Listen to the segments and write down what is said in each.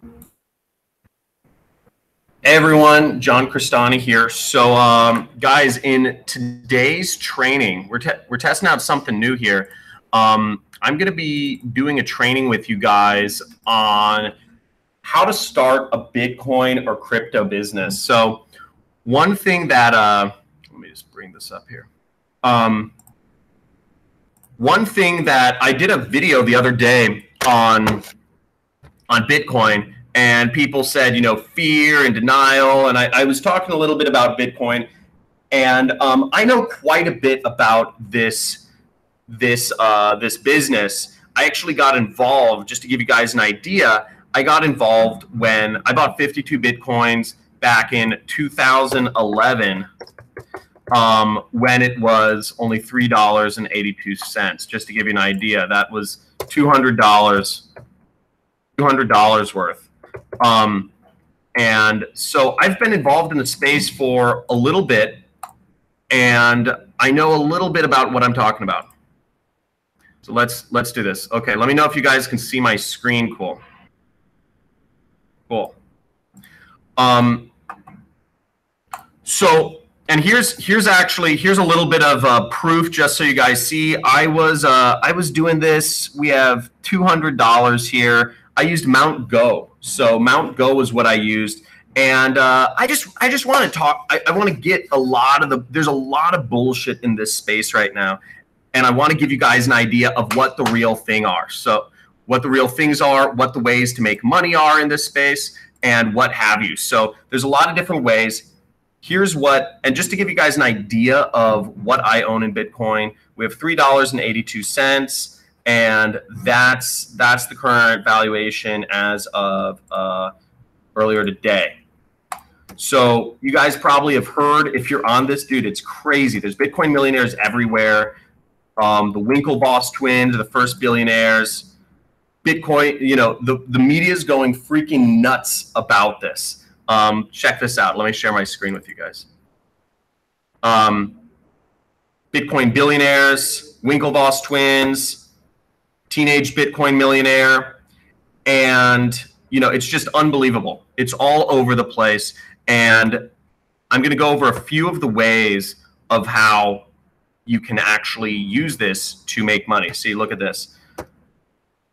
Hey everyone, John Crestani here. So guys, in today's training, we're testing out something new here. I'm going to be doing a training with you guys on how to start a Bitcoin or crypto business. So one thing that, let me just bring this up here. One thing that I did a video the other day on Bitcoin, and people said, you know, fear and denial. And I was talking a little bit about Bitcoin, and I know quite a bit about this business. I actually got involved, just to give you guys an idea. I got involved when I bought 52 Bitcoins back in 2011, when it was only $3.82. Just to give you an idea, that was $200 worth. And so I've been involved in the space for a little bit, and I know a little bit about what I'm talking about. So let's do this. Okay, let me know if you guys can see my screen. Cool. So, and here's a little bit of proof, just so you guys see. I was doing this. We have $200 here. I used Mount Go. So Mount Go is what I used. And I just want to talk. I want to get a lot of there's a lot of bullshit in this space right now. And I want to give you guys an idea of what the real thing are. So what the real things are, what the ways to make money are in this space, and what have you. So there's a lot of different ways. Here's what, and just to give you guys an idea of what I own in Bitcoin, we have $3.82, and that's the current valuation as of earlier today. So you guys probably have heard, if you're on this, dude, it's crazy. There's Bitcoin millionaires everywhere. The Winklevoss twins are the first billionaires. Bitcoin, you know, the media is going freaking nuts about this. Check this out. Let me share my screen with you guys. Bitcoin billionaires, Winklevoss twins, teenage Bitcoin millionaire, and you know, it's just unbelievable. It's all over the place, and I'm going to go over a few of the ways of how you can actually use this to make money. See, look at this.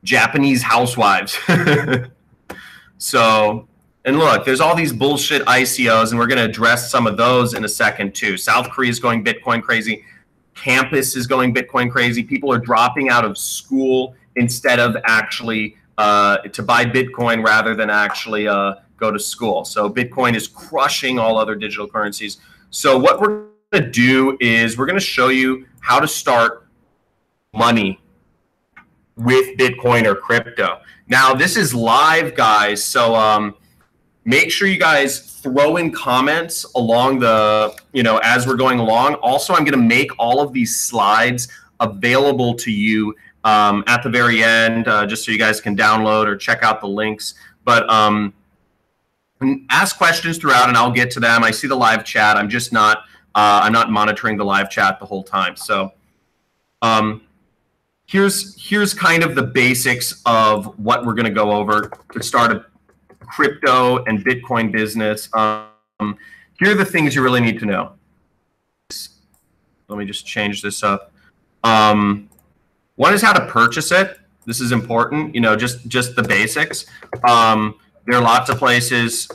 Japanese housewives. So, and look, there's all these bullshit ICOs, and we're going to address some of those in a second too. South Korea is going Bitcoin crazy. Campus is going Bitcoin crazy. People are dropping out of school instead of actually to buy Bitcoin rather than actually go to school. So Bitcoin is crushing all other digital currencies. So what we're going to do is we're going to show you how to start money with Bitcoin or crypto. Now, this is live, guys. So make sure you guys throw in comments along the, you know, as we're going along. Also, I'm going to make all of these slides available to you at the very end, just so you guys can download or check out the links. But ask questions throughout, and I'll get to them. I see the live chat. I'm just not, I'm not monitoring the live chat the whole time. So here's kind of the basics of what we're going to go over to start a crypto and Bitcoin business. Here are the things you really need to know. Let me just change this up. One is how to purchase it. This is important, you know, just the basics. There are lots of places.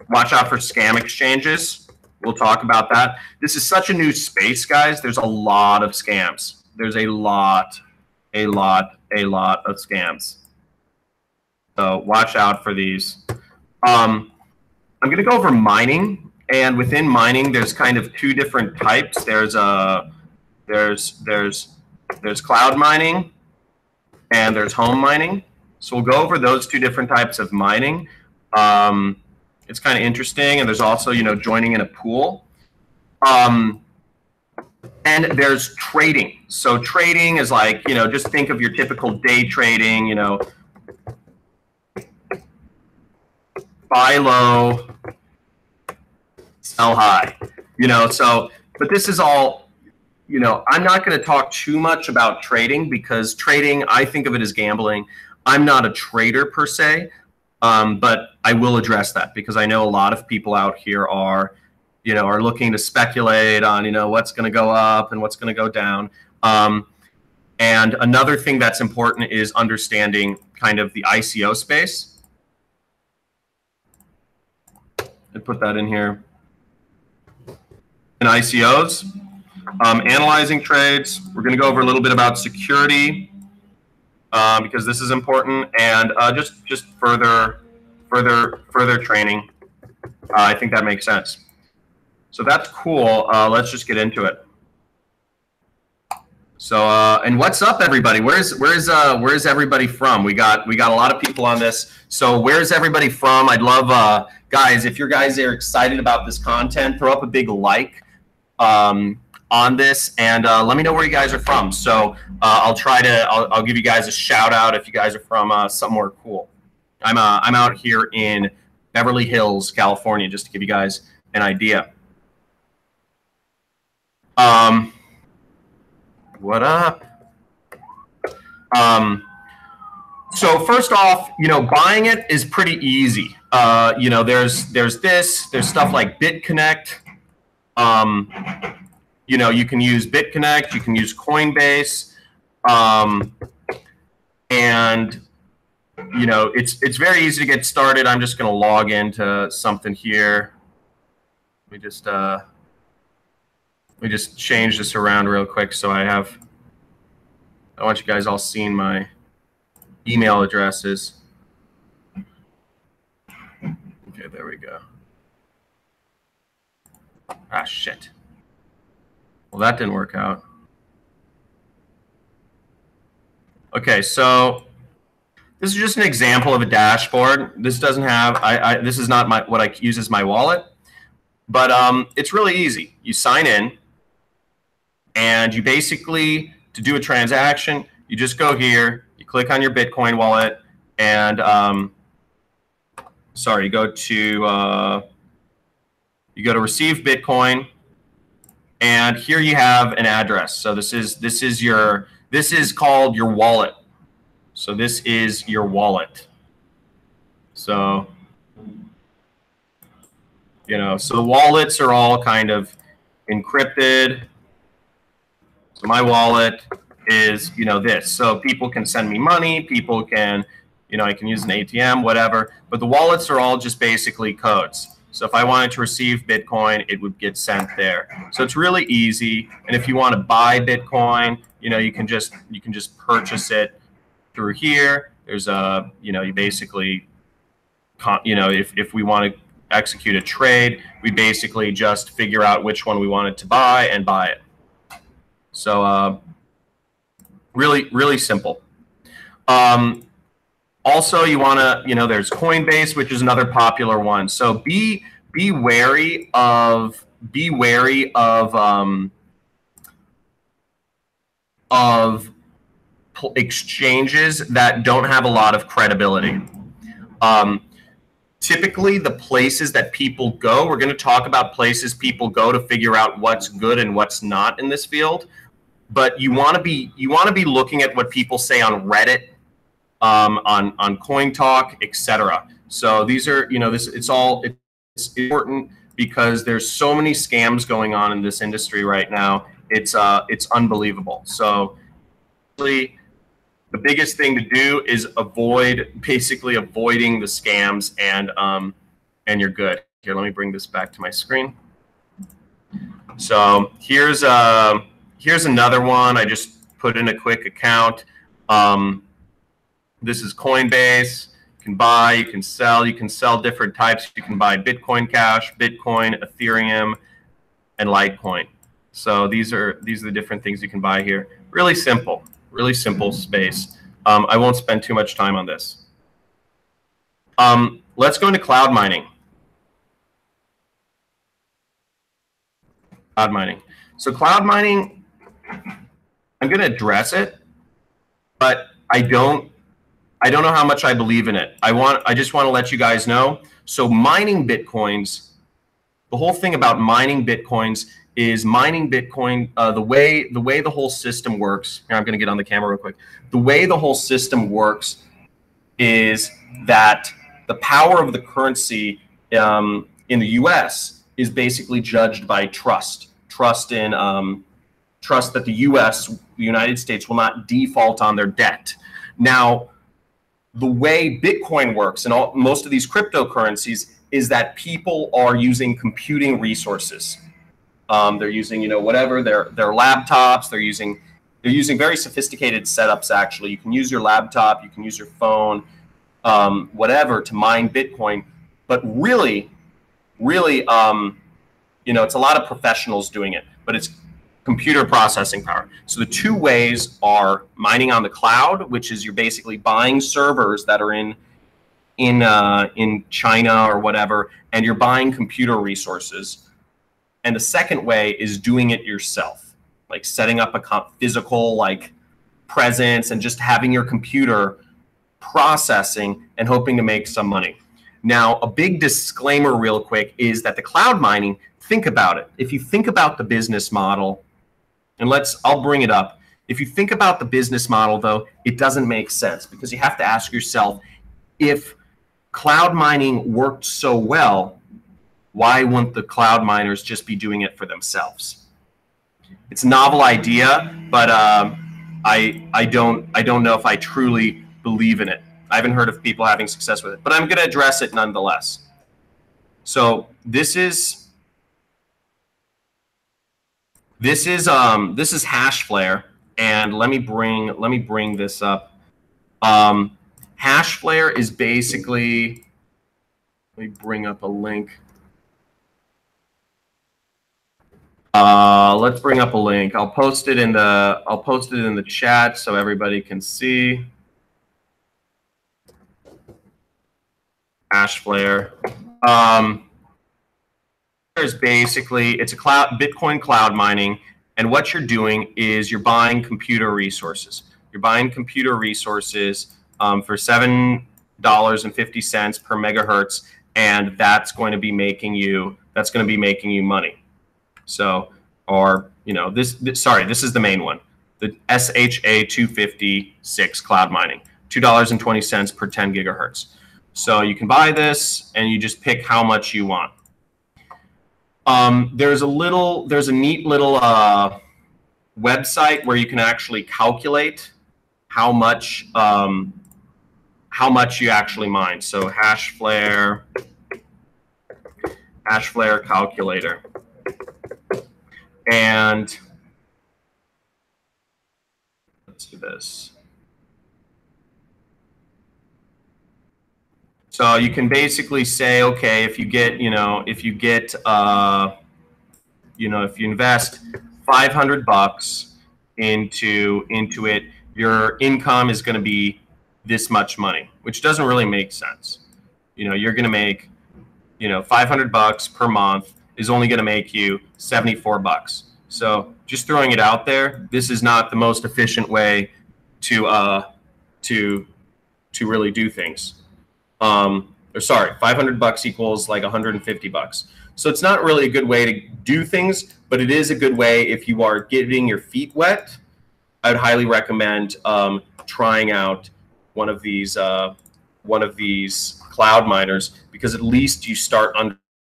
Watch out for scam exchanges. We'll talk about that. This is such a new space, guys. There's a lot of scams. There's a lot of scams. So watch out for these. I'm going to go over mining, and within mining, there's kind of two different types. There's cloud mining, and there's home mining. So we'll go over those two different types of mining. It's kind of interesting, and there's also, you know, joining in a pool. And there's trading. So trading is like, you know, just think of your typical day trading, you know, buy low, sell high, you know. So, but this is all you know, I'm not going to talk too much about trading because trading, I think of it as gambling. I'm not a trader per se, but I will address that because I know a lot of people out here are, you know, are looking to speculate on, you know, what's going to go up and what's going to go down. And another thing that's important is understanding kind of the ICO space. I put that in here. And ICOs, analyzing trades. We're going to go over a little bit about security because this is important, and just further training. I think that makes sense. So that's cool. Let's just get into it. So and what's up, everybody? Where's everybody from? We got a lot of people on this. So where's everybody from? I'd love guys, if you guys are excited about this content, throw up a big like on this, and let me know where you guys are from. So I'll give you guys a shout out if you guys are from somewhere cool. I'm out here in Beverly Hills, California, just to give you guys an idea. What up? So first off, you know, buying it is pretty easy. You know, there's stuff like BitConnect. You know, you can use BitConnect, you can use Coinbase, and you know, it's very easy to get started. I'm just going to log into something here. We just change this around real quick so I want you guys all seeing my email addresses. Okay, there we go. Ah, shit. Well, that didn't work out. Okay, so this is just an example of a dashboard. This doesn't have, this is not what I use as my wallet, but it's really easy. You sign in, and you basically, to do a transaction, you just go here, you click on your Bitcoin wallet, and sorry, you go to receive Bitcoin, and here you have an address. So this is called your wallet. So this is your wallet. So, you know, so the wallets are all kind of encrypted. So my wallet is, you know, this. So people can send me money, people can, you know, I can use an ATM, whatever. But the wallets are all just basically codes. So if I wanted to receive Bitcoin, it would get sent there. So it's really easy. And if you want to buy Bitcoin, you know, you can just purchase it through here. There's a, you know, you basically, you know, if we want to execute a trade, we basically just figure out which one we wanted to buy and buy it. So really simple. Also, you want to, you know, there's Coinbase, which is another popular one. So be wary of exchanges that don't have a lot of credibility. Typically, the places that people go, we're going to talk about places people go to figure out what's good and what's not in this field. But you want to be looking at what people say on Reddit, on Coin Talk, etc. So these are, you know, it's important because there's so many scams going on in this industry right now. It's unbelievable. So really, the biggest thing to do is basically avoiding the scams, and you're good. Here, let me bring this back to my screen. So here's another one. I just put in a quick account. This is Coinbase. You can buy, you can sell different types. You can buy Bitcoin Cash, Bitcoin, Ethereum, and Litecoin. So these are the different things you can buy here. Really simple space. I won't spend too much time on this. Let's go into cloud mining. Cloud mining. So cloud mining, I'm going to address it, but I don't know how much I believe in it. I just want to let you guys know. So mining Bitcoins, the whole thing about mining Bitcoins is mining Bitcoin. The way the whole system works. Here, I'm going to get on the camera real quick. The way the whole system works is that the power of the currency in the U.S. is basically judged by trust in trust that the U.S., the United States, will not default on their debt. Now, the way Bitcoin works and most of these cryptocurrencies is that people are using computing resources. They're using, whatever their laptops. They're using very sophisticated setups. Actually, you can use your laptop, you can use your phone, whatever, to mine Bitcoin. But really, it's a lot of professionals doing it. But it's computer processing power. So the two ways are mining on the cloud, which is you're basically buying servers that are in China or whatever, and you're buying computer resources. And the second way is doing it yourself, like setting up a physical presence and just having your computer processing and hoping to make some money. Now, a big disclaimer real quick is that the cloud mining, think about it. If you think about the business model, and I'll bring it up. If you think about the business model, though, it doesn't make sense, because you have to ask yourself, if cloud mining worked so well, why wouldn't the cloud miners just be doing it for themselves? It's a novel idea, but I don't know if I truly believe in it. I haven't heard of people having success with it, but I'm going to address it nonetheless. So this is HashFlare, and let me bring this up. HashFlare is basically, let me bring up a link. Let's bring up a link. I'll post it in the chat so everybody can see. HashFlare. Is basically, it's a Bitcoin cloud mining, and what you're doing is you're buying computer resources. You're buying computer resources for $7.50 per megahertz, and that's going to be making you money. So, or this is the main one, the SHA-256 cloud mining, $2.20 per 10 gigahertz. So you can buy this, and you just pick how much you want. There's a neat little website where you can actually calculate how much you actually mine. So HashFlare calculator, and let's do this. So you can basically say, okay, if you invest $500 into it, your income is going to be this much money, which doesn't really make sense. You're going to make, $500 per month is only going to make you $74. So just throwing it out there, this is not the most efficient way to really do things. Or sorry, $500 equals like $150. So it's not really a good way to do things, but it is a good way if you are getting your feet wet. I would highly recommend trying out one of these cloud miners, because at least you start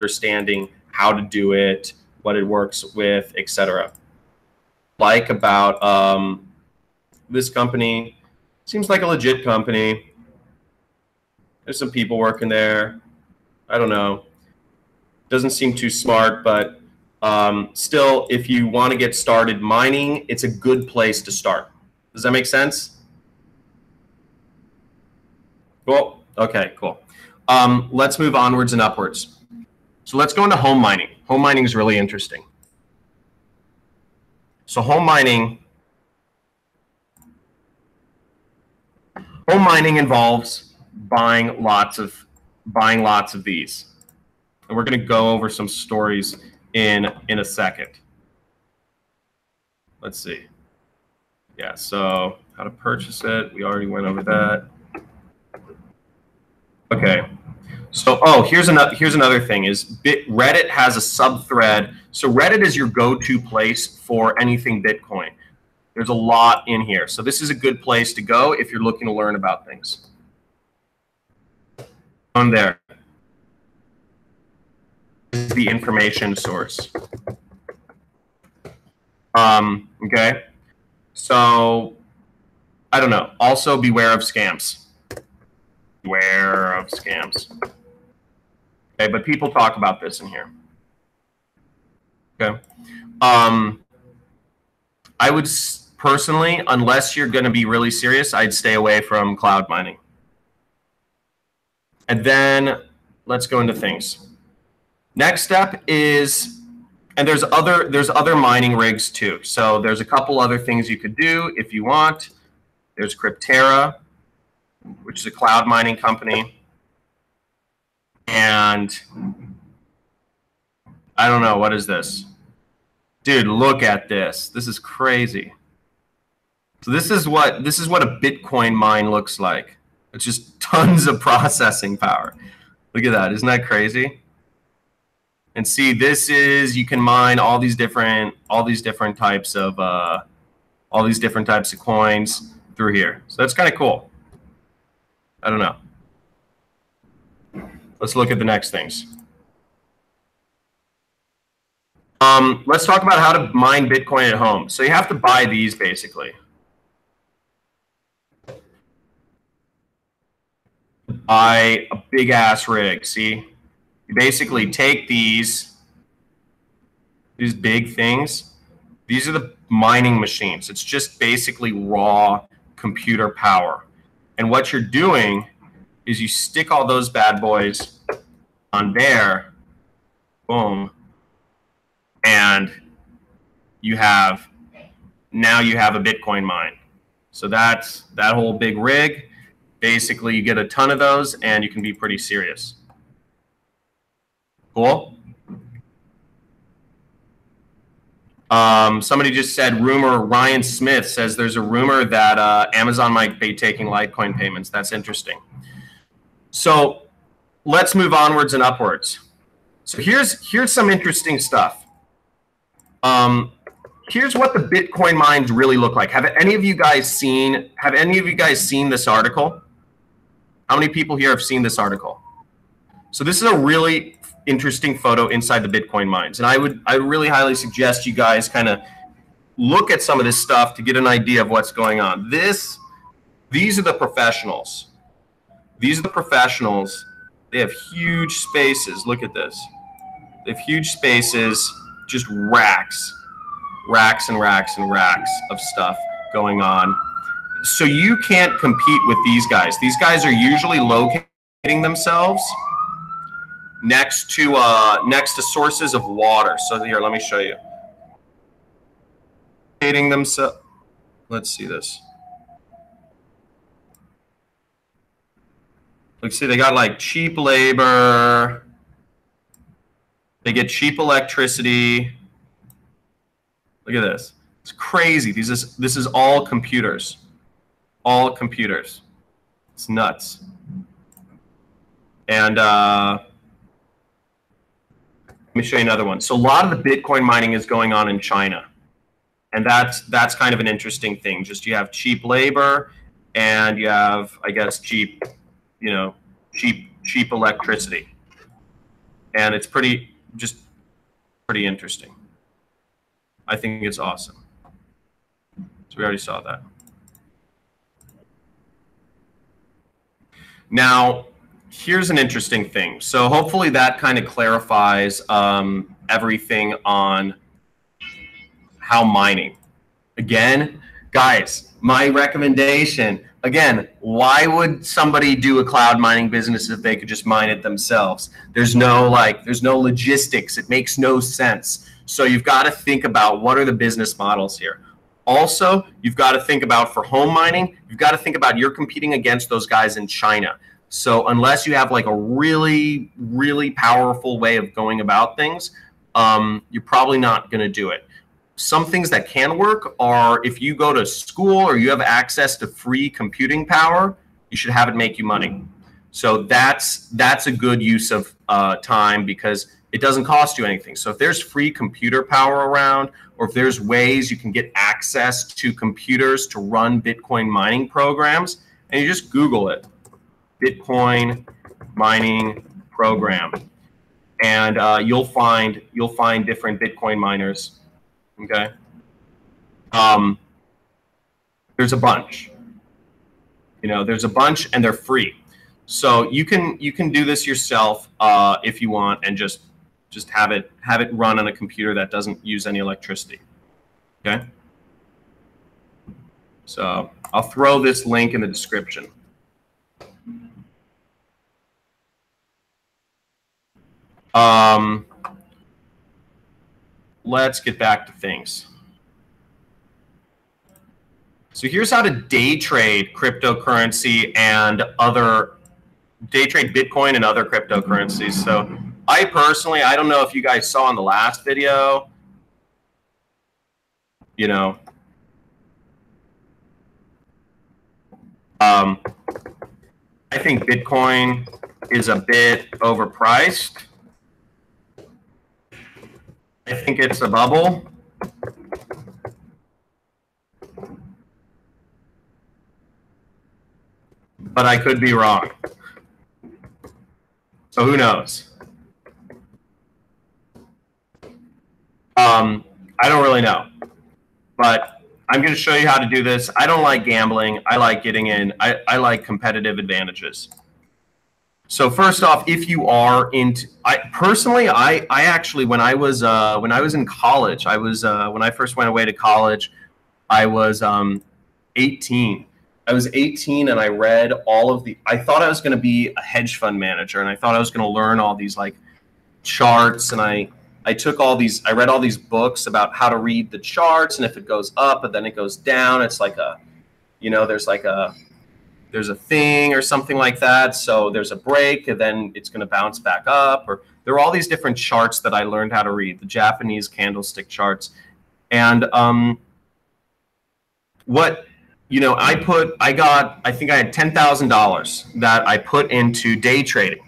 understanding how to do it, what it works with, etc. Like about this company, seems like a legit company. There's some people working there. I don't know. Doesn't seem too smart, but still, if you want to get started mining, it's a good place to start. Does that make sense? Cool. Okay, cool. Let's move onwards and upwards. So let's go into home mining. Home mining is really interesting. So home mining involves buying lots of these, and we're going to go over some stories in a second. Let's see. Yeah, so how to purchase it, we already went over that. Okay, So, oh, here's another thing is Reddit has a subthread. So Reddit is your go-to place for anything Bitcoin. There's a lot in here. So this is a good place to go if you're looking to learn about things. On there is the information source. Okay. So I don't know. Also beware of scams. Beware of scams. Okay, but people talk about this in here. Okay. I would personally, unless you're going to be really serious, I'd stay away from cloud mining. And then let's go into things. Next step is, and there's other mining rigs too. So there's a couple other things you could do if you want. There's Cryptera, which is a cloud mining company. And I don't know, what is this? Dude, look at this. This is crazy. So this is what a Bitcoin mine looks like. It's just tons of processing power. Look at that. Isn't that crazy? And see, this is, you can mine all these different types of coins through here. So that's kind of cool. I don't know. Let's look at the next things. Let's talk about how to mine Bitcoin at home. So you have to buy these basically. Buy a big ass rig. See, you basically take these big things. These are the mining machines. It's just basically raw computer power. And what you're doing is you stick all those bad boys on there, boom, and now you have a Bitcoin mine. So that's that whole big rig. Basically, you get a ton of those, and you can be pretty serious. Cool. Somebody just said rumor. Ryan Smith says there's a rumor that Amazon might be taking Litecoin payments. That's interesting. So let's move onwards and upwards. So here's some interesting stuff. Here's what the Bitcoin mines really look like. Have any of you guys seen this article? How many people here have seen this article? So this is a really interesting photo inside the Bitcoin mines. And I really highly suggest you guys kind of look at some of this stuff to get an idea of what's going on. These are the professionals. These are the professionals. They have huge spaces. Look at this. They have huge spaces, just racks and racks and racks of stuff going on. So you can't compete with these guys. These guys are usually locating themselves next to sources of water. So here, let me show you. Locating themselves. Let's see this. Let's see, they got like cheap labor. They get cheap electricity. Look at this. It's crazy. This is all computers. All computers. It's nuts. And let me show you another one. So a lot of the Bitcoin mining is going on in China. And that's kind of an interesting thing. Just you have cheap labor and you have, I guess, cheap electricity. And it's pretty interesting. I think it's awesome. So we already saw that. Now, here's an interesting thing. So hopefully that kind of clarifies everything on how mining. Again, guys, my recommendation, again, why would somebody do a cloud mining business if they could just mine it themselves? There's no logistics. It makes no sense. So you've got to think about what are the business models here. Also, you've got to think about for home mining, you've got to think about you're competing against those guys in China. So unless you have like a really, really powerful way of going about things, you're probably not going to do it. Some things that can work are if you go to school or you have access to free computing power, you should have it make you money. So that's a good use of time because it doesn't cost you anything. So if there's free computer power around, or if there's ways you can get access to computers to run Bitcoin mining programs, and you just Google it, Bitcoin mining program, and you'll find different Bitcoin miners. Okay, there's a bunch. There's a bunch, and they're free. So you can do this yourself if you want, and just have it run on a computer that doesn't use any electricity. Okay. So I'll throw this link in the description. Let's get back to things. So here's how to day trade cryptocurrency and day trade Bitcoin and other cryptocurrencies. So I personally, I don't know if you guys saw in the last video, I think Bitcoin is a bit overpriced. I think it's a bubble. But I could be wrong. So who knows? I don't really know. But I'm going to show you how to do this. I don't like gambling. I like getting in. I like competitive advantages. So first off, if you are into, I actually, when I was in college, when I first went away to college, I was 18. I was 18 and I read I thought I was going to be a hedge fund manager, and I thought I was going to learn all these like charts, and I read all these books about how to read the charts, and if it goes up and then it goes down, it's like there's a thing or something like that. So there's a break and then it's going to bounce back up, or there are all these different charts that I learned how to read, the Japanese candlestick charts. And I think I had $10,000 that I put into day trading.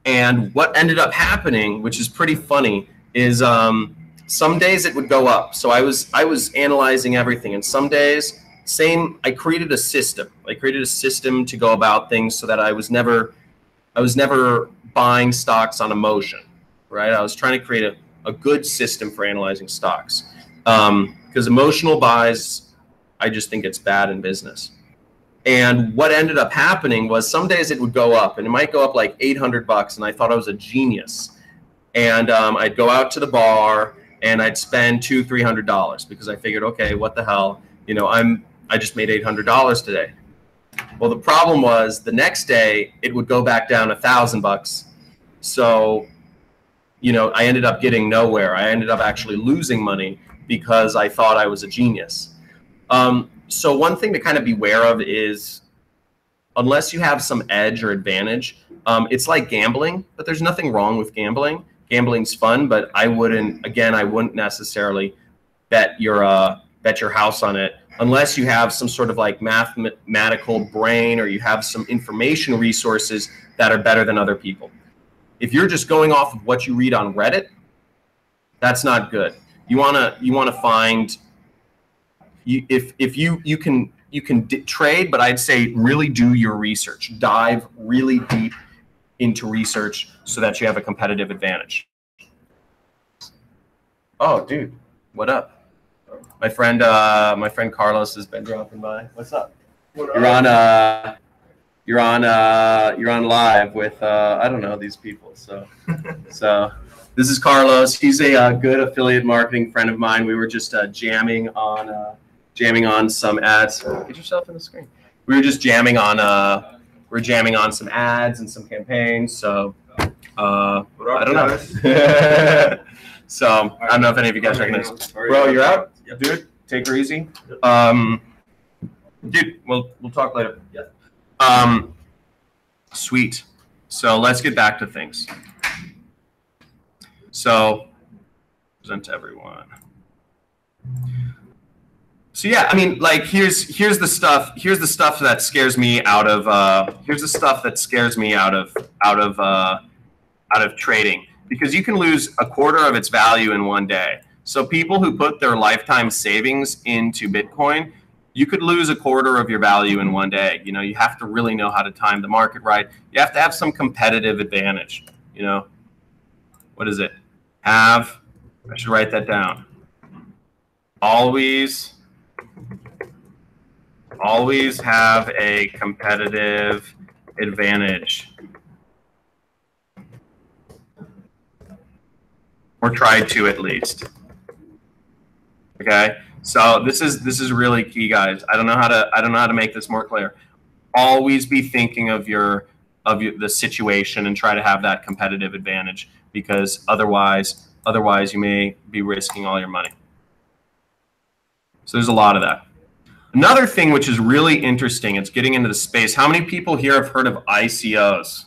And what ended up happening, which is pretty funny, is some days it would go up. So I was analyzing everything, and some days, I created a system. I created a system to go about things so that I was never buying stocks on emotion, right? I was trying to create a good system for analyzing stocks, because emotional buys, I just think it's bad in business. And what ended up happening was some days it would go up, and it might go up like $800, and I thought I was a genius. And I'd go out to the bar and I'd spend $200-300 because I figured, okay, what the hell, I just made $800 today. Well, the problem was the next day it would go back down $1,000. So, I ended up getting nowhere. I ended up actually losing money because I thought I was a genius. So one thing to kind of beware of is, unless you have some edge or advantage, it's like gambling, but there's nothing wrong with gambling. Gambling's fun, but I wouldn't necessarily bet your house on it unless you have some sort of like mathematical brain, or you have some information resources that are better than other people. If you're just going off of what you read on Reddit, that's not good. You wanna find, if you can trade, but I'd say really do your research. Dive really deep into research so that you have a competitive advantage. Oh, dude, what up? My friend Carlos has been dropping by. What's up? You're on live with I don't know these people. So this is Carlos. He's a good affiliate marketing friend of mine. We were just jamming on some ads. Get yourself in the screen. We were just jamming on some ads and some campaigns. So I don't know. So I don't know if any of you guys recognize. Bro, you're out? Yep. Dude, take her easy. Dude, we'll talk later. Yeah. Sweet. So let's get back to things. So present to everyone. So yeah, I mean, like here's the stuff that scares me out of trading, because you can lose a quarter of its value in one day. So people who put their lifetime savings into Bitcoin, you could lose a quarter of your value in one day. You know, you have to really know how to time the market right. You have to have some competitive advantage. You know, what is it? I should write that down. Always have a competitive advantage, or try to at least. Okay, so this is really key, guys. I don't know how to make this more clear. Always be thinking of the situation and try to have that competitive advantage, because otherwise you may be risking all your money. So there's a lot of that. Another thing which is really interesting, it's getting into the space. How many people here have heard of ICOs?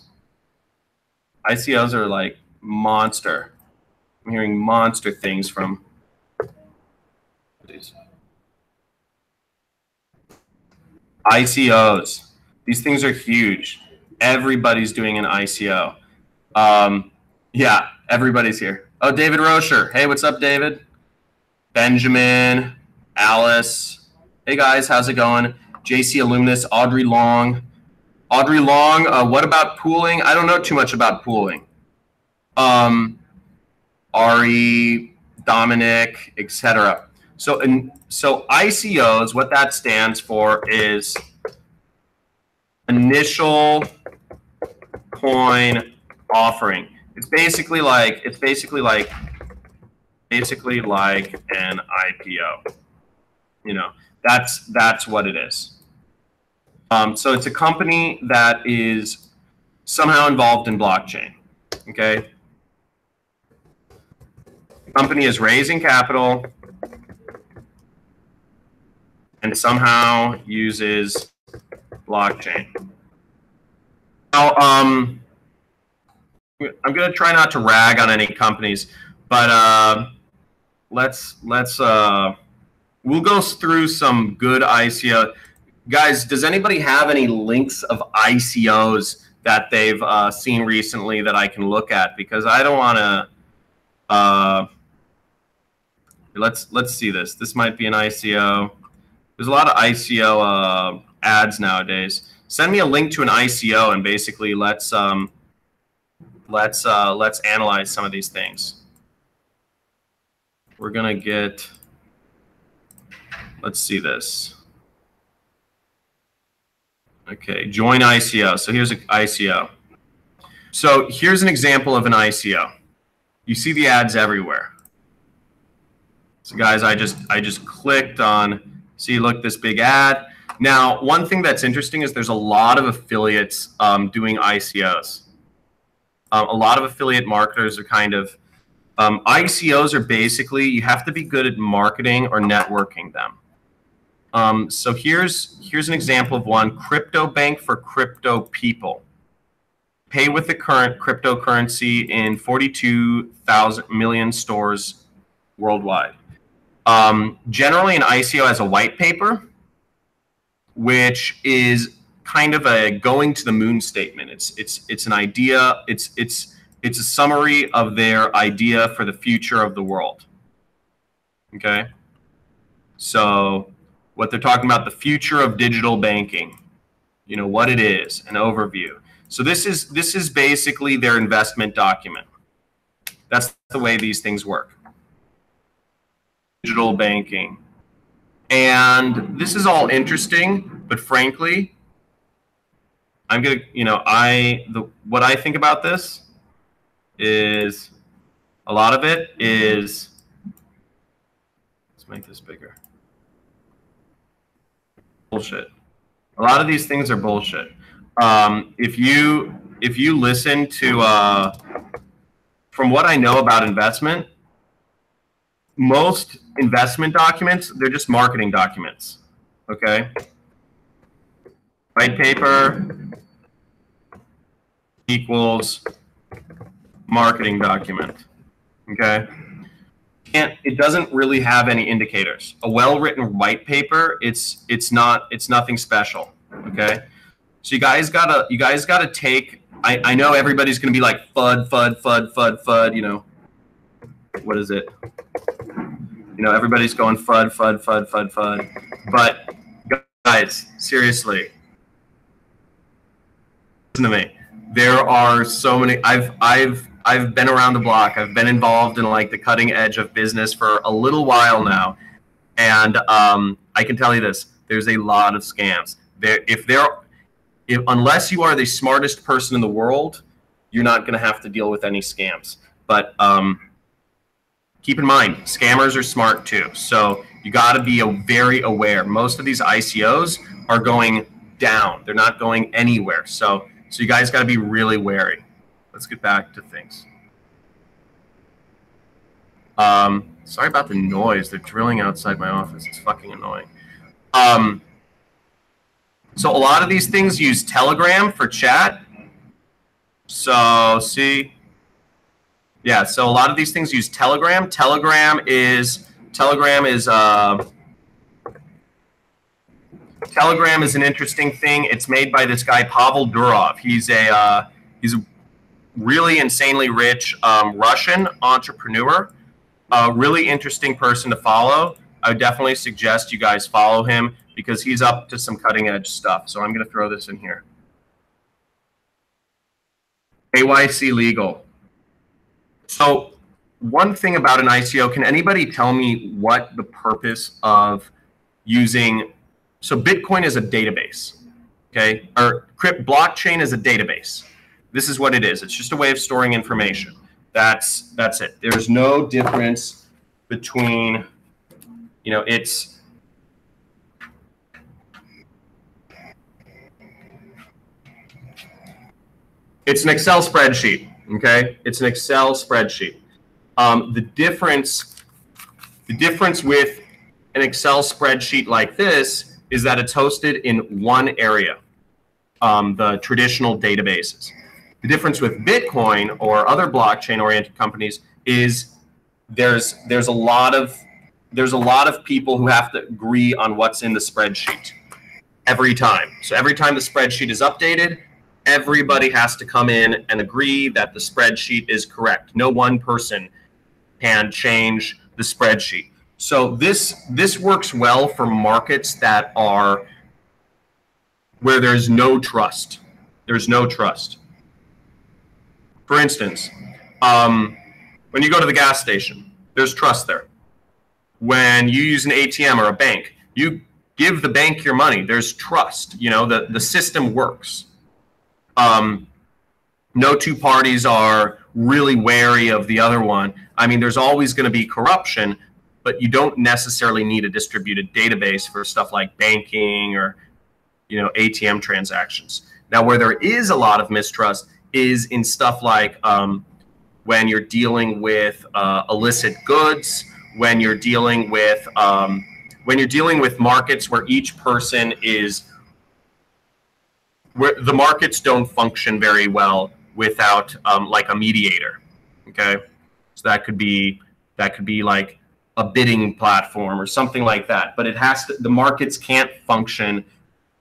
ICOs are like monster. I'm hearing monster things from these. ICOs. These things are huge. Everybody's doing an ICO. Yeah, everybody's here. Oh, David Rocher. Hey, what's up, David? Benjamin, Alice. Hey guys, how's it going? JC Alumnus, Audrey Long. Audrey Long, what about pooling? I don't know too much about pooling. Ari, Dominic, etc. So ICOs, what that stands for is initial coin offering. It's basically like an IPO. You know, that's what it is. So it's a company that is somehow involved in blockchain. Okay. The company is raising capital and somehow uses blockchain. Now, I'm going to try not to rag on any companies, but we'll go through some good ICO. Guys, does anybody have any links of ICOs that they've seen recently that I can look at? Because I don't want to. Let's see this. This might be an ICO. There's a lot of ICO ads nowadays. Send me a link to an ICO and basically let's analyze some of these things. We're gonna get. Let's see this. Okay, join ICO. So here's an ICO. So here's an example of an ICO. You see the ads everywhere. So guys, I just clicked on, see, look, this big ad. Now, one thing that's interesting is there's a lot of affiliates doing ICOs. A lot of affiliate marketers are kind of, ICOs are basically, you have to be good at marketing or networking them. So here's an example of one, crypto bank for crypto people. Pay with the current cryptocurrency in 42,000 million stores worldwide. Generally, an ICO has a white paper, which is kind of a going to the moon statement. It's an idea. It's a summary of their idea for the future of the world. Okay, so what they're talking about, the future of digital banking, you know, what it is, an overview. So this is basically their investment document. That's the way these things work. Digital banking. And this is all interesting, but frankly, I'm gonna, you know, what I think about this is a lot of it is, let's make this bigger. Bullshit. A lot of these things are bullshit. If you listen to, from what I know about investment, most investment documents, they're just marketing documents. Okay. White paper equals marketing document. Okay. it doesn't really have any indicators. A well-written white paper, it's nothing special. Okay, so you guys gotta take. I know everybody's gonna be like FUD. You know, what is it? You know, everybody's going FUD. But guys, seriously, listen to me. There are so many. I've been around the block. I've been involved in like the cutting edge of business for a little while now, and I can tell you this: there's a lot of scams. Unless you are the smartest person in the world, you're not going to have to deal with any scams. But keep in mind, scammers are smart too. So you got to be very aware. Most of these ICOs are going down. They're not going anywhere. So you guys got to be really wary. Let's get back to things. Sorry about the noise. They're drilling outside my office. It's fucking annoying. So a lot of these things use Telegram for chat. So see, yeah. So a lot of these things use Telegram. Telegram is an interesting thing. It's made by this guy Pavel Durov. He's a really insanely rich Russian entrepreneur. A really interesting person to follow. I would definitely suggest you guys follow him because he's up to some cutting edge stuff. So I'm going to throw this in here. KYC legal. So one thing about an ICO, can anybody tell me what the purpose of using, so Bitcoin is a database, okay? Or blockchain is a database. This is what it is. It's just a way of storing information. That's it. There's no difference between, you know, it's an Excel spreadsheet, okay? It's an Excel spreadsheet. The difference with an Excel spreadsheet like this is that it's hosted in one area, the traditional databases. The difference with Bitcoin or other blockchain-oriented companies is there's a lot of people who have to agree on what's in the spreadsheet every time. So every time the spreadsheet is updated, everybody has to come in and agree that the spreadsheet is correct. No one person can change the spreadsheet. So this works well for markets that are where there's no trust. There's no trust. For instance, when you go to the gas station, there's trust there. When you use an ATM or a bank, you give the bank your money. There's trust. You know, the system works. No two parties are really wary of the other one. I mean, there's always going to be corruption, but you don't necessarily need a distributed database for stuff like banking or, you know, ATM transactions. Now, where there is a lot of mistrust is in stuff like when you're dealing with illicit goods, when you're dealing with markets where each person is, where the markets don't function very well without like a mediator. Okay, so that could be like a bidding platform or something like that. But it has to, the markets can't function.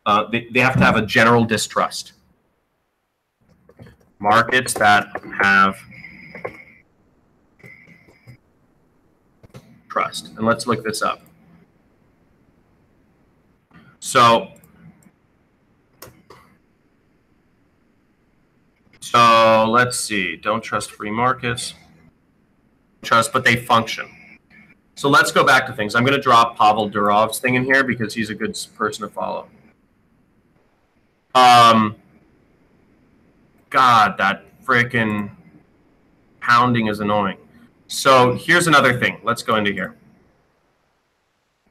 They have to have a general distrust. Markets that have trust. And let's look this up. So let's see. Don't trust free markets. Trust, but they function. So let's go back to things. I'm going to drop Pavel Durov's thing in here because he's a good person to follow. God, that freaking pounding is annoying. So here's another thing. Let's go into here.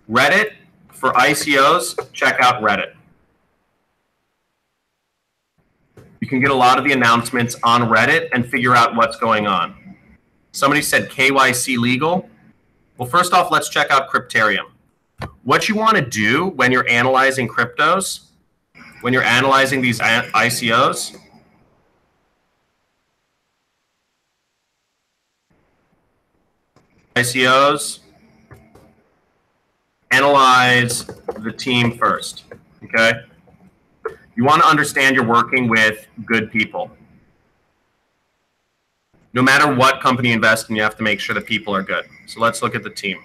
Reddit, for ICOs, check out Reddit. You can get a lot of the announcements on Reddit and figure out what's going on. Somebody said KYC legal. Well, first off, let's check out Cryptarium. What you want to do when you're analyzing cryptos, when you're analyzing these ICOs, ICOs, analyze the team first, okay? You want to understand you're working with good people. No matter what company you invest in, you have to make sure the people are good. So let's look at the team.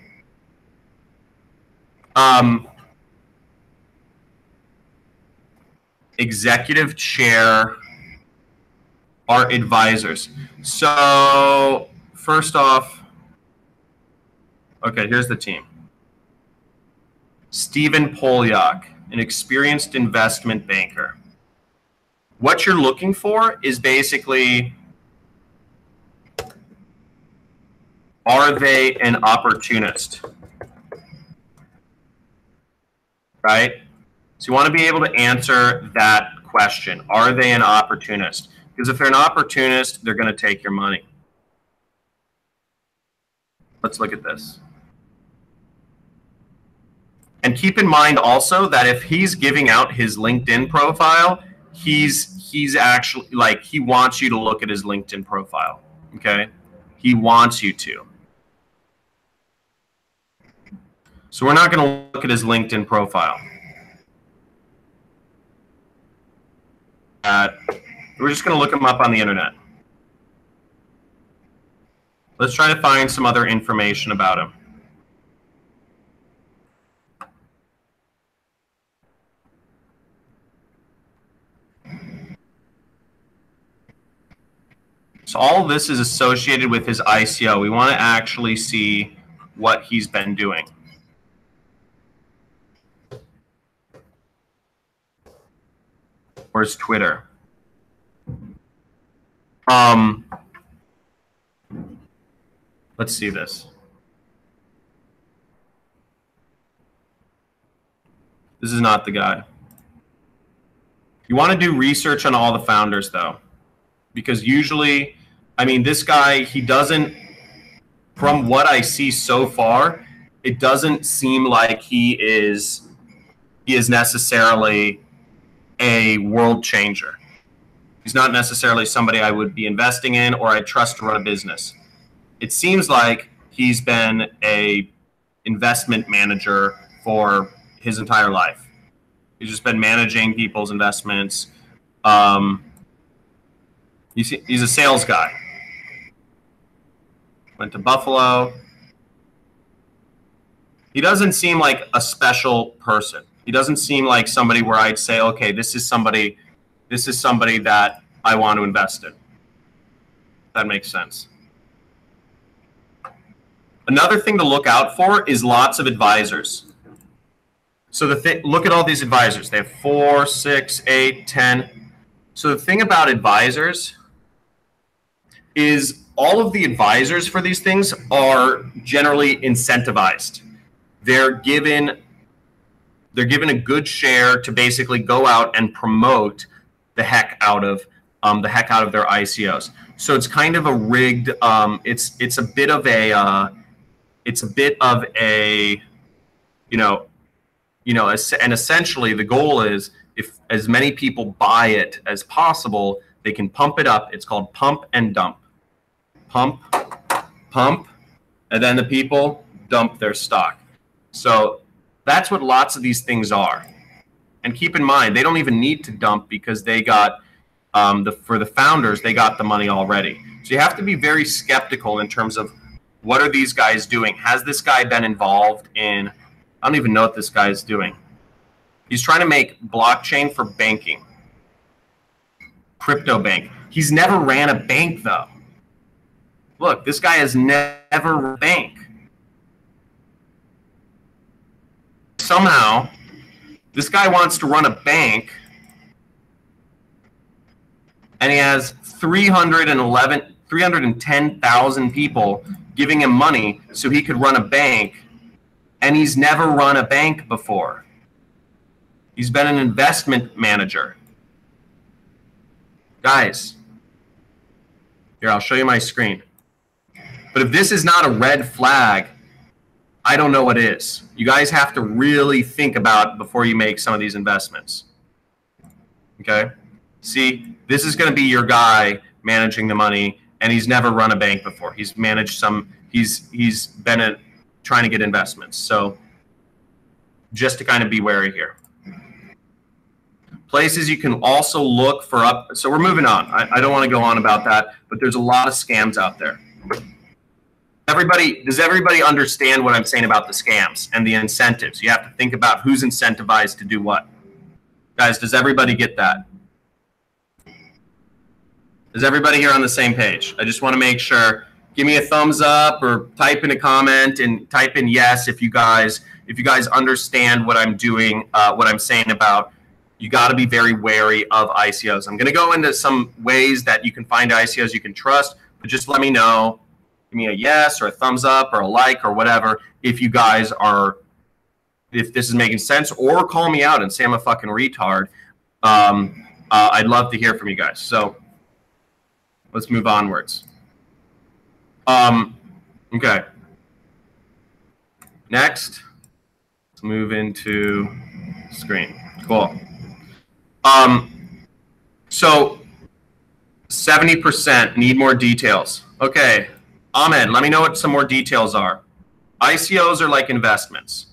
Executive chair are advisors. So first off, okay, here's the team. Stephen Polyak, an experienced investment banker. What you're looking for is basically, are they an opportunist? Right? So you want to be able to answer that question. Are they an opportunist? Because if they're an opportunist, they're going to take your money. Let's look at this. And keep in mind also that if he's giving out his LinkedIn profile, he's actually, like, he wants you to look at his LinkedIn profile, okay? He wants you to. So we're not going to look at his LinkedIn profile. We're just going to look him up on the internet. Let's try to find some other information about him. So all of this is associated with his ICO. We want to actually see what he's been doing. Where's Twitter? Let's see this. This is not the guy. You want to do research on all the founders, though, because usually, I mean, this guy, he doesn't, from what I see so far, it doesn't seem like he is necessarily a world changer. He's not necessarily somebody I would be investing in or I trust to run a business. It seems like he's been a investment manager for his entire life. He's just been managing people's investments. He's a sales guy. Went to Buffalo. He doesn't seem like a special person. He doesn't seem like somebody where I'd say, okay, this is somebody that I want to invest in. That makes sense. Another thing to look out for is lots of advisors. So look at all these advisors. They have 4, 6, 8, 10. So the thing about advisors is all of the advisors for these things are generally incentivized. They're given a good share to basically go out and promote the heck out of their ICOs. So it's kind of a rigged. It's a bit of a and essentially the goal is if as many people buy it as possible, they can pump it up. It's called pump and dump. Pump, and then the people dump their stock. So that's what lots of these things are. And keep in mind, they don't even need to dump because they got, for the founders, they got the money already. So you have to be very skeptical in terms of what are these guys doing? Has this guy been involved in, I don't even know what this guy is doing. He's trying to make blockchain for banking. Crypto bank. He's never ran a bank, though. Look, this guy has never run a bank. Somehow, this guy wants to run a bank, and he has 310,000 people giving him money so he could run a bank, and he's never run a bank before. He's been an investment manager. Guys, here, I'll show you my screen. But if this is not a red flag, I don't know what is. You guys have to really think about before you make some of these investments. Okay? See, this is going to be your guy managing the money, and he's never run a bank before. He's managed he's been trying to get investments. So just to kind of be wary here. Places you can also look for up. So we're moving on. I don't want to go on about that, but there's a lot of scams out there. Does everybody understand what I'm saying about the scams and the incentives? You have to think about who's incentivized to do what. Guys, does everybody get that? Is everybody here on the same page? I just want to make sure. Give me a thumbs up or type in a comment and type in yes if you guys understand what I'm doing, what I'm saying about you got to be very wary of ICOs. I'm going to go into some ways that you can find ICOs you can trust, but just let me know. Give me a yes or a thumbs up or a like or whatever if you guys are, if this is making sense, or call me out and say I'm a fucking retard. I'd love to hear from you guys. So let's move onwards. Okay. Next, let's move into screen. Cool. So 70% need more details. Okay, Ahmed, let me know what some more details are. ICOs are like investments.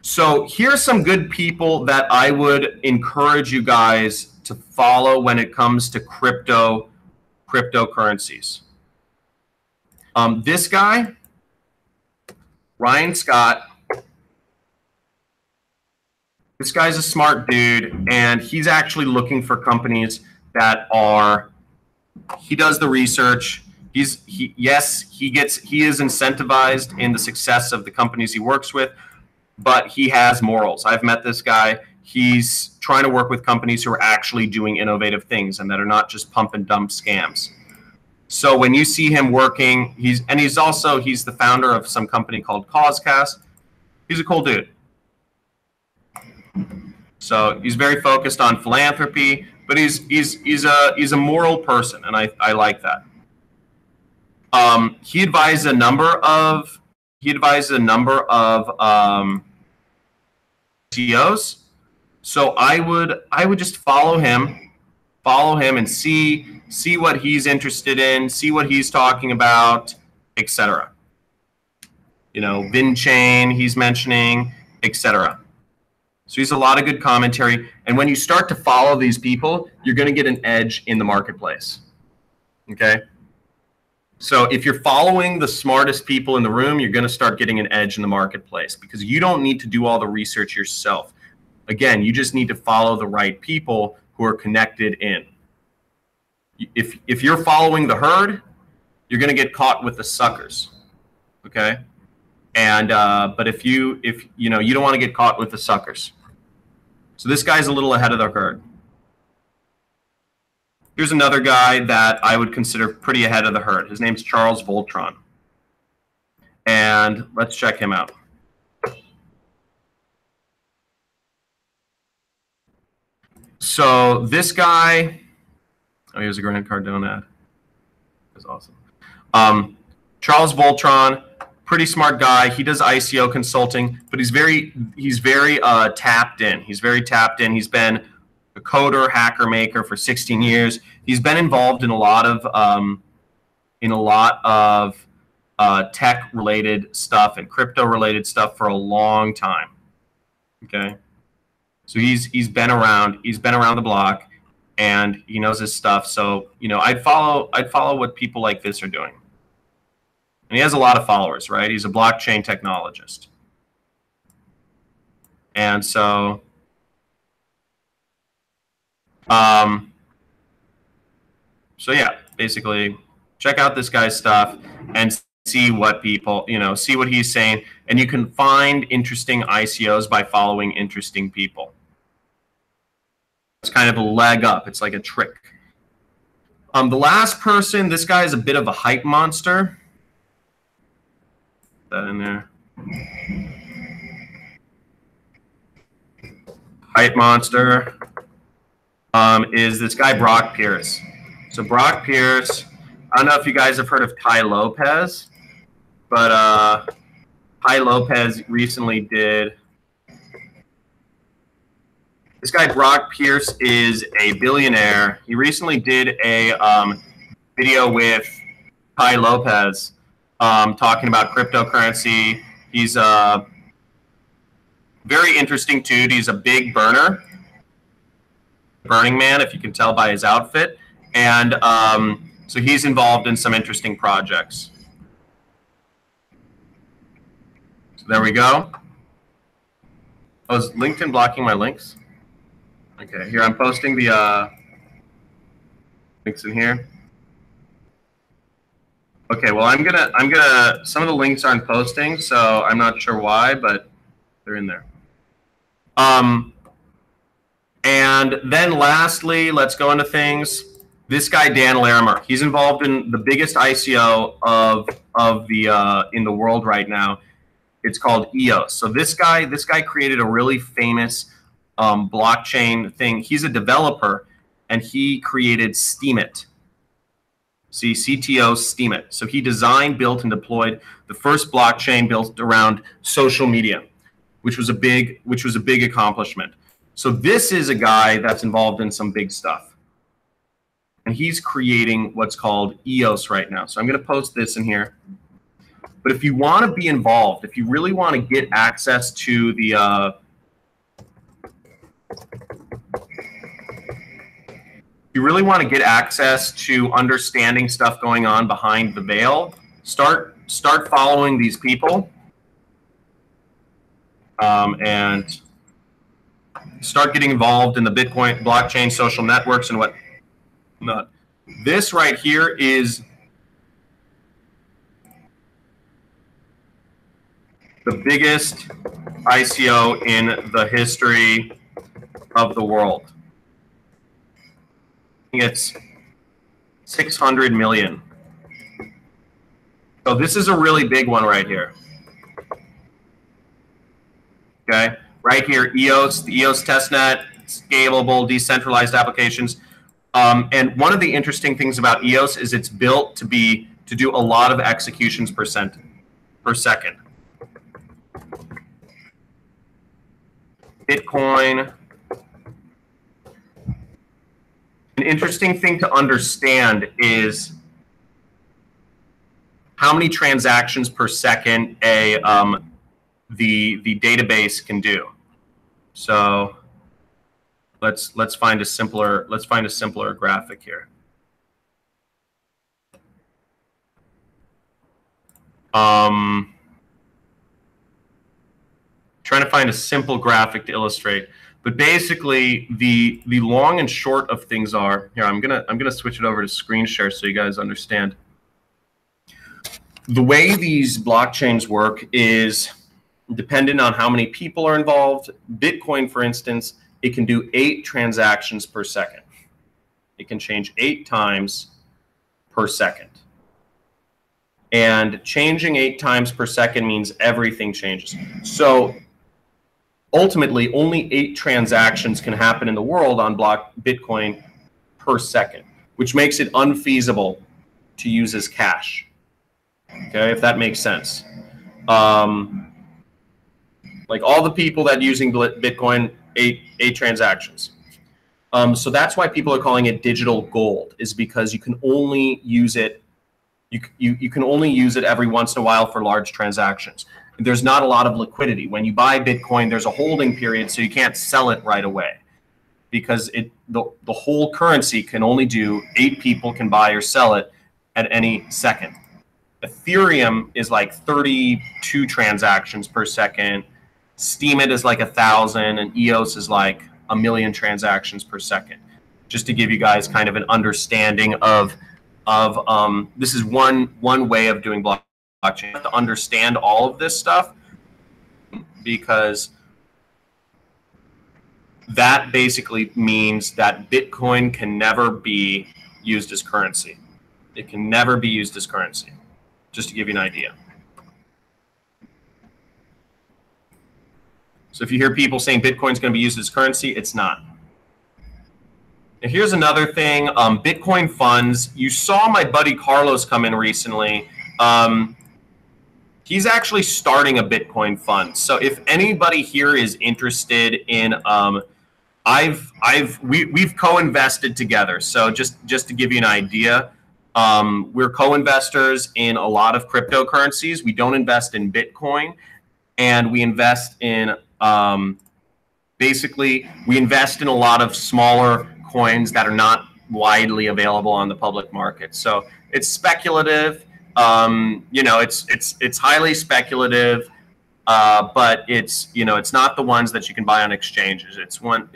So here's some good people that I would encourage you guys to follow when it comes to cryptocurrencies. This guy, Ryan Scott, this guy's a smart dude, and he's actually looking for companies that are, he does the research. He is incentivized in the success of the companies he works with, but he has morals. I've met this guy. He's trying to work with companies who are actually doing innovative things and that are not just pump and dump scams. So when you see him working, he's the founder of some company called Causecast. He's a cool dude. So he's very focused on philanthropy, but he's a moral person, and I like that. He advised a number of CEOs. So I would just follow him and see what he's interested in, see what he's talking about, etc. You know, VinChain he's mentioning, etc. So he's a lot of good commentary. And when you start to follow these people, you're going to get an edge in the marketplace. Okay? So if you're following the smartest people in the room, you're going to start getting an edge in the marketplace because you don't need to do all the research yourself. Again, you just need to follow the right people who are connected in. If you're following the herd, you're going to get caught with the suckers. Okay? And but if you don't want to get caught with the suckers. So this guy's a little ahead of the herd. Here's another guy that I would consider pretty ahead of the herd. His name's Charles Voltron. And let's check him out. So this guy, oh, here's a Grant Cardone ad. That's awesome. Charles Voltron, pretty smart guy. He does ICO consulting, but he's very tapped in. He's very tapped in. He's been a coder, hacker, maker for 16 years. He's been involved in a lot of tech-related stuff and crypto-related stuff for a long time. Okay, so he's been around. He's been around the block, and he knows his stuff. So I'd follow what people like this are doing. And he has a lot of followers, right? He's a blockchain technologist. And so, yeah, basically check out this guy's stuff and see what people, see what he's saying. And you can find interesting ICOs by following interesting people. It's kind of a leg up. It's like a trick. The last person, this guy is a bit of a hype monster. That in there. Hype monster is this guy Brock Pierce. So Brock Pierce, I don't know if you guys have heard of Ty Lopez, but Ty Lopez recently did. This guy Brock Pierce is a billionaire. He recently did a video with Ty Lopez. talking about cryptocurrency. He's a very interesting dude. He's a big burner, Burning Man, if you can tell by his outfit. And so he's involved in some interesting projects. So there we go. Oh, is LinkedIn blocking my links? Okay, here I'm posting the links in here. Okay, well I'm gonna some of the links aren't posting, so I'm not sure why, but they're in there. And then lastly, let's go into things. This guy Dan Larimer, he's involved in the biggest ICO of the in the world right now. It's called EOS. So this guy created a really famous blockchain thing. He's a developer, and he created Steemit. See, CTO Steemit. So he designed, built, and deployed the first blockchain built around social media, which was a big accomplishment. So this is a guy that's involved in some big stuff, and he's creating what's called EOS right now. So I'm going to post this in here. But if you want to be involved, if you really want to get access to the you really want to get access to understanding stuff going on behind the veil, start following these people, and start getting involved in the Bitcoin blockchain social networks and whatnot. This right here is the biggest ICO in the history of the world. I think it's 600 million. So this is a really big one right here. Okay, right here, EOS, the EOS testnet, scalable, decentralized applications. And one of the interesting things about EOS is it's built to do a lot of executions per second. Bitcoin. An interesting thing to understand is how many transactions per second the database can do. So let's find a simpler graphic here. Trying to find a simple graphic to illustrate, but basically the long and short of things are here. I'm gonna switch it over to screen share so you guys understand. The way these blockchains work is dependent on how many people are involved. Bitcoin, for instance, it can do 8 transactions per second. It can change 8 times per second. And changing 8 times per second means everything changes. So ultimately, only 8 transactions can happen in the world on Bitcoin per second, which makes it unfeasible to use as cash. Okay, if that makes sense. Like all the people that are using Bitcoin, 8 transactions. So that's why people are calling it digital gold, is because you can only use it. You can only use it every once in a while for large transactions. There's not a lot of liquidity. When you buy Bitcoin, there's a holding period, so you can't sell it right away, because the whole currency can only do 8 people can buy or sell it at any second. Ethereum is like 32 transactions per second. Steemit is like 1,000, and EOS is like 1,000,000 transactions per second. Just to give you guys kind of an understanding of this is one way of doing blockchain. You have to understand all of this stuff, because that basically means that Bitcoin can never be used as currency. It can never be used as currency, just to give you an idea. So if you hear people saying Bitcoin's going to be used as currency, it's not. Now here's another thing, Bitcoin funds. You saw my buddy Carlos come in recently. He's actually starting a Bitcoin fund. So if anybody here is interested in, we've co-invested together. So just to give you an idea, We're co-investors in a lot of cryptocurrencies. We don't invest in Bitcoin, and we invest in basically we invest in a lot of smaller coins that are not widely available on the public market. So it's speculative. You know, it's highly speculative, but it's not the ones that you can buy on exchanges. It's one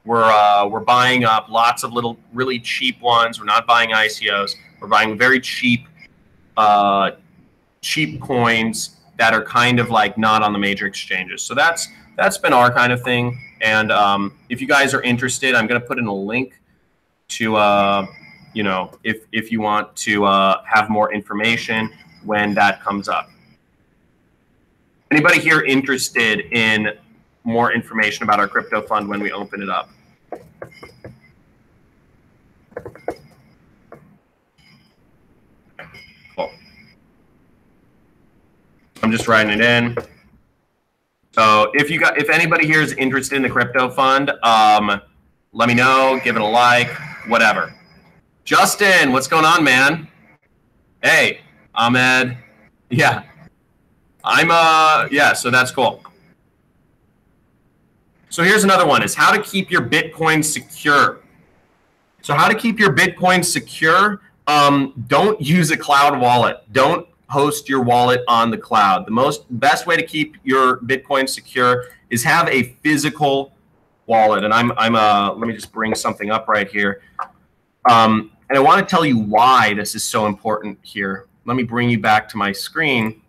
we're buying up lots of little really cheap ones. We're not buying ICOs. We're buying very cheap cheap coins that are kind of like not on the major exchanges. So that's been our kind of thing. And if you guys are interested, I'm going to put in a link to you know, if you want to have more information when that comes up. Anybody here interested in more information about our crypto fund when we open it up? Cool. I'm just writing it in. So if anybody here is interested in the crypto fund, let me know, give it a like, whatever. Justin, what's going on, man? Hey, Ahmed. Yeah. Yeah, so that's cool. So here's another one, is how to keep your Bitcoin secure. So how to keep your Bitcoin secure, don't use a cloud wallet. Don't host your wallet on the cloud. The best way to keep your Bitcoin secure is have a physical wallet. And let me just bring something up right here. And I want to tell you why this is so important here. Let me bring you back to my screen.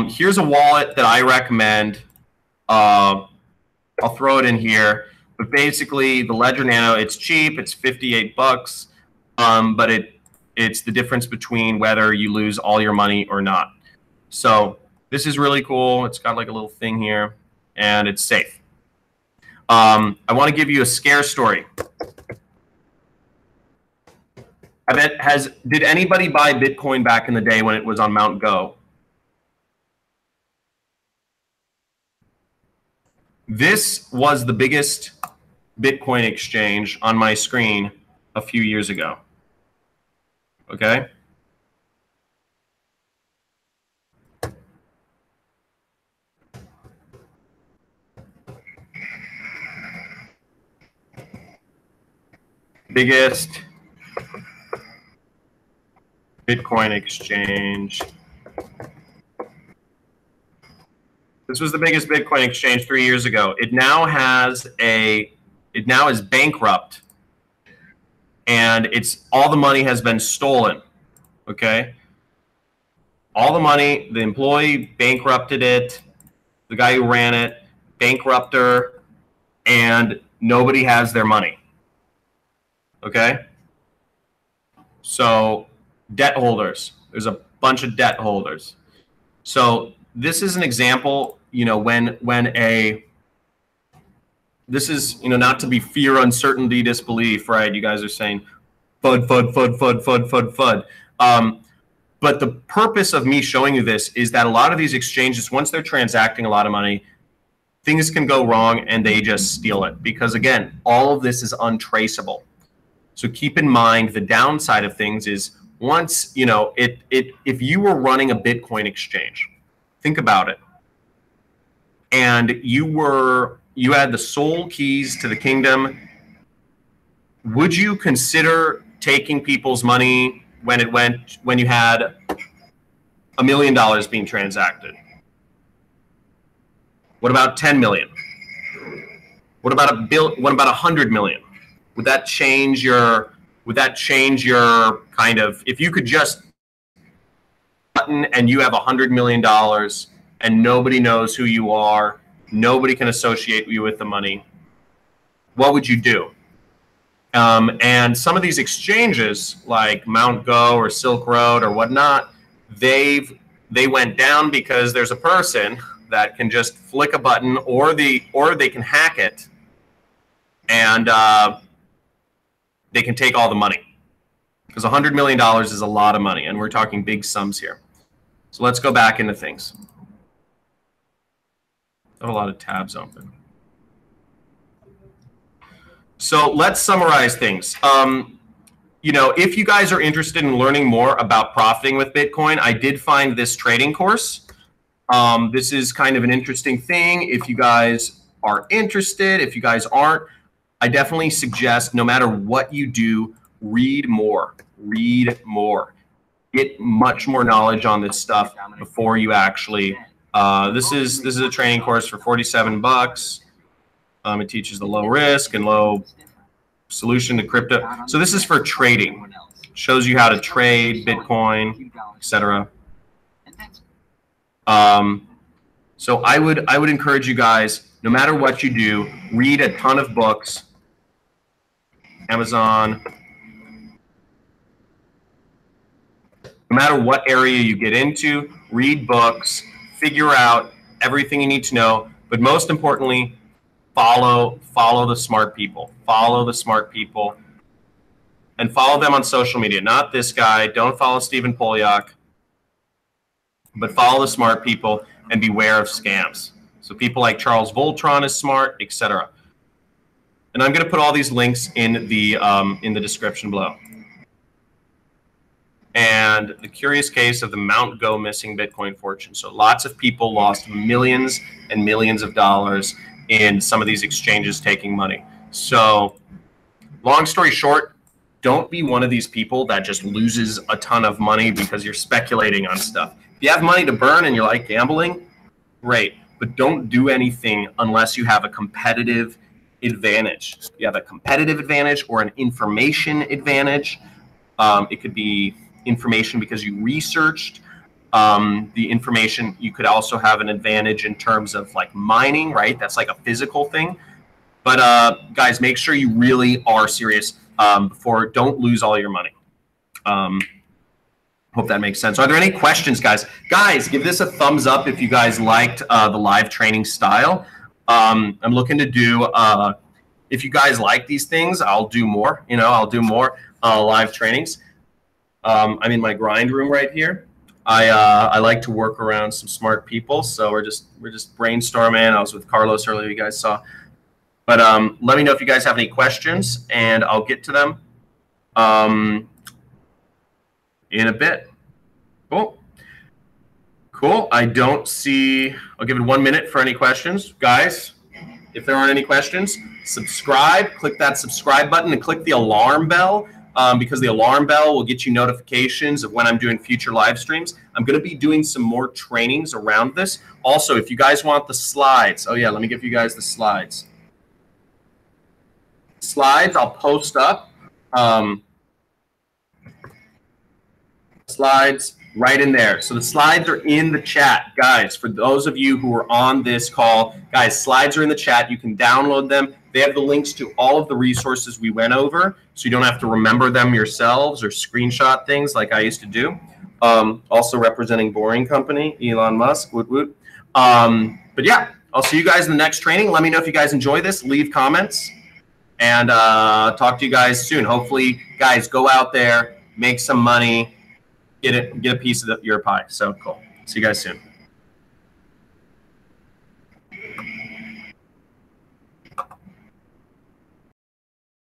Here's a wallet that I recommend. I'll throw it in here. But basically, the Ledger Nano, it's cheap. It's 58 bucks. But it's the difference between whether you lose all your money or not. So this is really cool. It's got like a little thing here, and it's safe. I want to give you a scare story. Did anybody buy Bitcoin back in the day when it was on Mt. Go? This was the biggest Bitcoin exchange on my screen a few years ago. Okay? Biggest Bitcoin exchange. This was the biggest Bitcoin exchange 3 years ago. It now is bankrupt, and all the money has been stolen. Okay? All the money, the employee bankrupted it, the guy who ran it, bankrupter, and nobody has their money. Okay? So debt holders, there's a bunch of debt holders. So this is an example, you know, this is, you know, not to be fear, uncertainty, disbelief, right? You guys are saying FUD, FUD, FUD, FUD, FUD, FUD, FUD. But the purpose of me showing you this is that a lot of these exchanges, once they're transacting a lot of money, things can go wrong and they just steal it. Because again, all of this is untraceable. So keep in mind the downside of things is once, you know, if you were running a Bitcoin exchange, think about it, and you had the sole keys to the kingdom, would you consider taking people's money when you had $1 million being transacted? What about 10 million? What about what about 100 million? Would that change your kind of, if you could just button and you have $100 million and nobody knows who you are, nobody can associate you with the money, what would you do? And some of these exchanges like Mt. Go or Silk Road or whatnot, they went down because there's a person that can just flick a button, or they can hack it, and they can take all the money. Because $100 million is a lot of money, and we're talking big sums here. So let's go back into things. I have a lot of tabs open. So let's summarize things. you know, if you guys are interested in learning more about profiting with Bitcoin, I did find this trading course. This is kind of an interesting thing. If you guys are interested, if you guys aren't, I definitely suggest, no matter what you do, read more. Read more. Get much more knowledge on this stuff before you actually. This is a training course for 47 bucks. It teaches the low risk and low solution to crypto. So this is for trading. Shows you how to trade Bitcoin, etc. So I would encourage you guys, no matter what you do, read a ton of books. Amazon. No matter what area you get into, read books, figure out everything you need to know, but most importantly, follow the smart people. Follow the smart people. And follow them on social media. Not this guy. Don't follow Stephen Polyak. But follow the smart people and beware of scams. So people like Charles Voltron is smart, etc. And I'm going to put all these links in the description below. And the curious case of the Mt. Go missing Bitcoin fortune. So lots of people lost millions and millions of dollars in some of these exchanges taking money. So long story short, don't be one of these people that just loses a ton of money because you're speculating on stuff. If you have money to burn and you like gambling, great. But don't do anything unless you have a competitive advantage. You have a competitive advantage or an information advantage. It could be information because you researched the information. You could also have an advantage in terms of like mining, right? That's like a physical thing. But guys, make sure you really are serious before. Don't lose all your money. Hope that makes sense. Are there any questions, guys? Guys, give this a thumbs up if you guys liked the live training style. I'm looking to do, if you guys like these things, I'll do more. You know, I'll do more live trainings. I'm in my grind room right here. I like to work around some smart people, so we're just brainstorming. I was with Carlos earlier, you guys saw. But let me know if you guys have any questions, and I'll get to them in a bit. Cool. Cool. I don't see. I'll give it 1 minute for any questions, guys. If there aren't any questions, subscribe. Click that subscribe button and click the alarm bell. Because the alarm bell will get you notifications of when I'm doing future live streams. I'm going to be doing some more trainings around this. Also, if you guys want the slides, oh yeah, let me give you guys the slides. Slides I'll post up. Slides right in there. So the slides are in the chat, guys. For those of you who are on this call, guys, slides are in the chat. You can download them. They have the links to all of the resources we went over, so you don't have to remember them yourselves or screenshot things like I used to do. Also representing Boring Company, Elon Musk, woot woot. But yeah, I'll see you guys in the next training. Let me know if you guys enjoy this. Leave comments, and talk to you guys soon. Hopefully, guys, go out there, make some money, get a piece of your pie. So cool. See you guys soon.